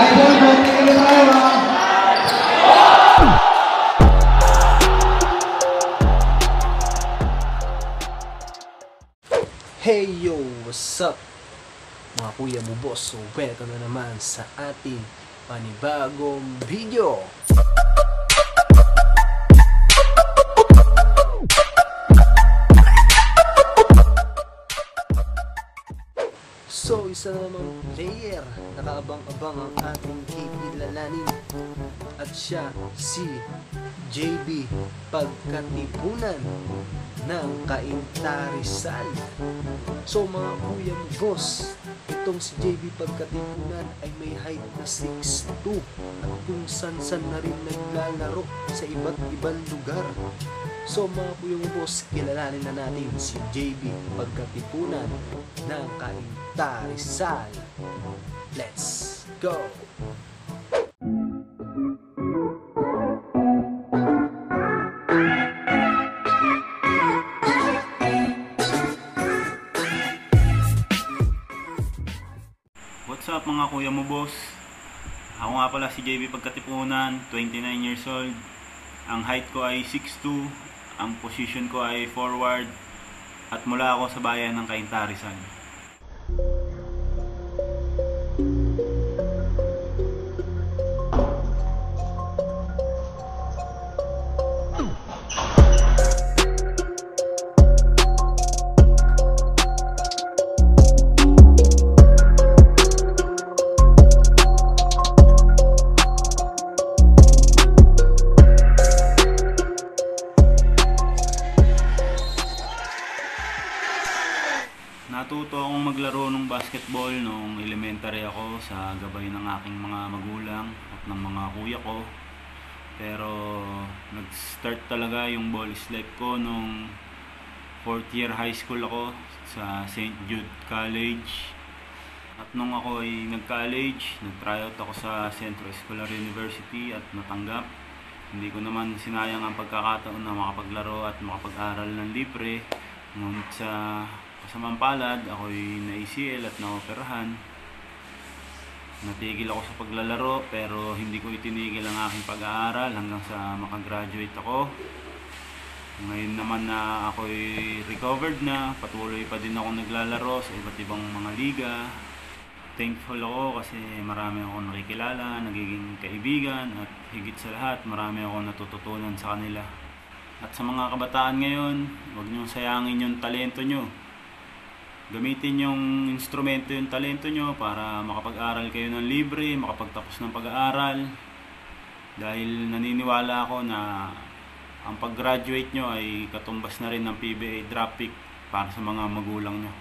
Idol, birthday na tayo ha. Hey yo, what's up mga kuya mo boss? So welcome na naman sa ating panibagong video. So isa na namang player, nakaabang-abang ang ating KP Lalanin. At siya si JB Pagkatipunan ng Cainta Rizal. So mga kuya mo boss, itong si JB Pagkatipunan ay may height na 6'2" at kung san-san na rin naglalaro sa iba't ibang lugar. So mga kuya mo boss, kilalanin na natin si JB Pagkatipunan ng Cainta Rizal. Let's go! What's up mga kuya mo boss? Ako nga pala si JB Pagkatipunan, 29 years old. Ang height ko ay 6'2", ang position ko ay forward, at mula ako sa bayan ng Cainta Rizal. Natuto akong maglaro ng basketball nung elementary ako sa gabay ng aking mga magulang at ng mga kuya ko. Pero nag-start talaga yung ball is life ko nung 4th year high school ako sa St. Jude College. At nung ako ay nag-college, nag-tryout ako sa Centro Escolar University at natanggap. Hindi ko naman sinayang ang pagkakataon na makapaglaro at makapag-aral ng libre. Ngunit sa kasamang palad, ako'y na-ACL at na-operahan. Natigil ako sa paglalaro pero hindi ko itinigil ang aking pag-aaral hanggang sa makagraduate ako. Ngayon naman na ako'y recovered na, patuloy pa din ako naglalaro sa iba't ibang mga liga. Thankful ako kasi marami akong nakikilala, nagiging kaibigan, at higit sa lahat marami akong natututunan sa kanila. At sa mga kabataan ngayon, huwag niyong sayangin yung talento nyo. Gamitin yung instrumento, yung talento nyo para makapag-aral kayo ng libre, makapagtapos ng pag-aaral. Dahil naniniwala ako na ang pag-graduate nyo ay katumbas na rin ng PBA drop pick para sa mga magulang nyo.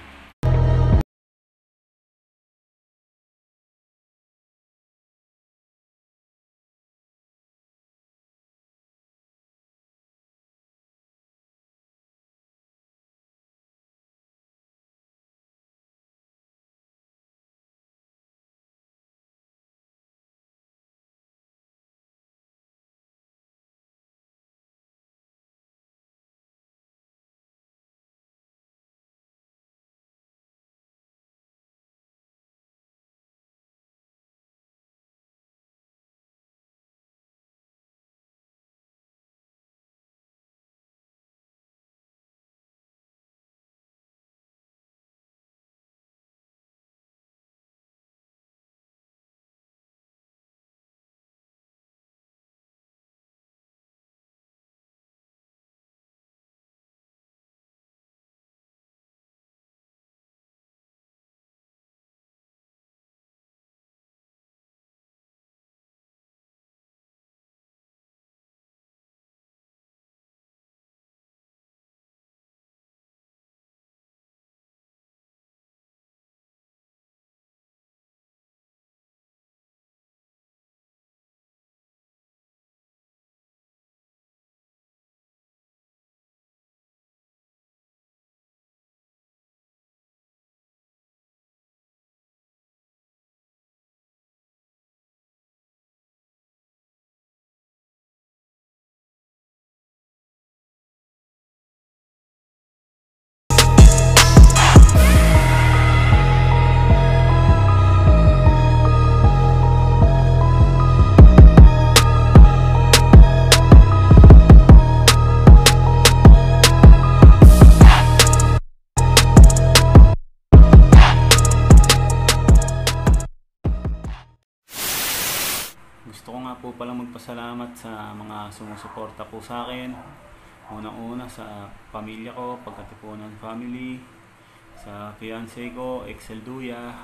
pasalamat sa mga sumusuporta po sa akin. Unang-una sa pamilya ko, Pagkatipunan Family, sa fiancé ko, Excel Duya.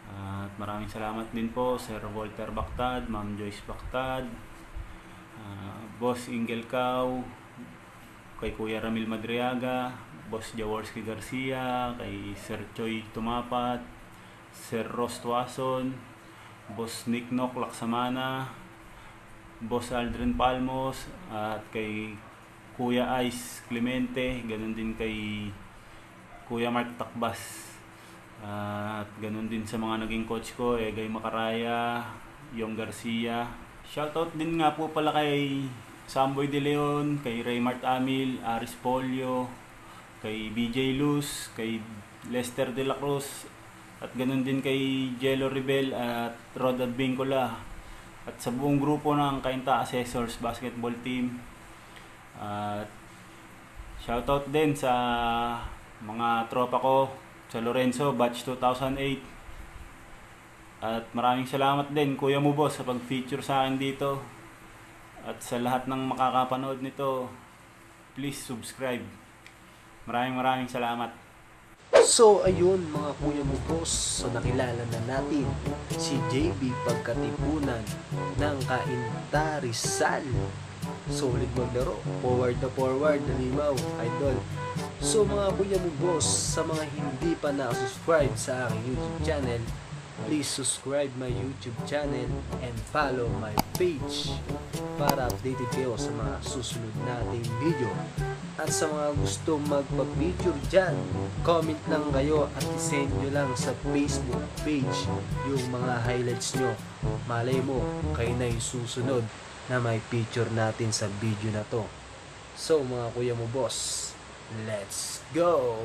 At maraming salamat din po Sir Walter Bactad, Ma'am Joyce Bactad, Boss Ingel Cao, kay Kuya Ramil Madriaga, Boss Jaworski Garcia, kay Sir Choi Tumapat, Sir Ross Tuason, Boss Nick Nock Laksamana, Boss Aldrin Palmos, at kay Kuya Ice Clemente, ganun din kay Kuya Mark Takbas. At ganun din sa mga naging coach ko, Egay Macaraya, Yong Garcia. Shoutout din nga po pala kay Samboy De Leon, kay Raymart Amil, Aris Polio, kay BJ Luz, kay Lester De La Cruz, at ganun din kay Jello Rebel at Rod Advincula, at sa buong grupo ng Cainta Assessors Basketball Team. At shoutout din sa mga tropa ko sa Lorenzo Batch 2008. At maraming salamat din Kuya Mubo sa pag-feature sa akin dito. At sa lahat ng makakapanood nito, please subscribe. Maraming salamat. So ayun mga kuya mo boss, so nakilala na natin si JB Pagkatipunan ng Cainta Rizal. Solid maglaro, forward na limaw, idol. So mga kuya mo boss, sa mga hindi pa na-subscribe sa aking YouTube channel, please subscribe my YouTube channel and follow my page para updated kayo sa mga susunod nating video. At sa mga gusto magpa-picture dyan, comment lang kayo at isend nyo lang sa Facebook page yung mga highlights nyo. Malay mo, kayo na yung susunod na may picture natin sa video na to. So mga kuya mo boss, let's go!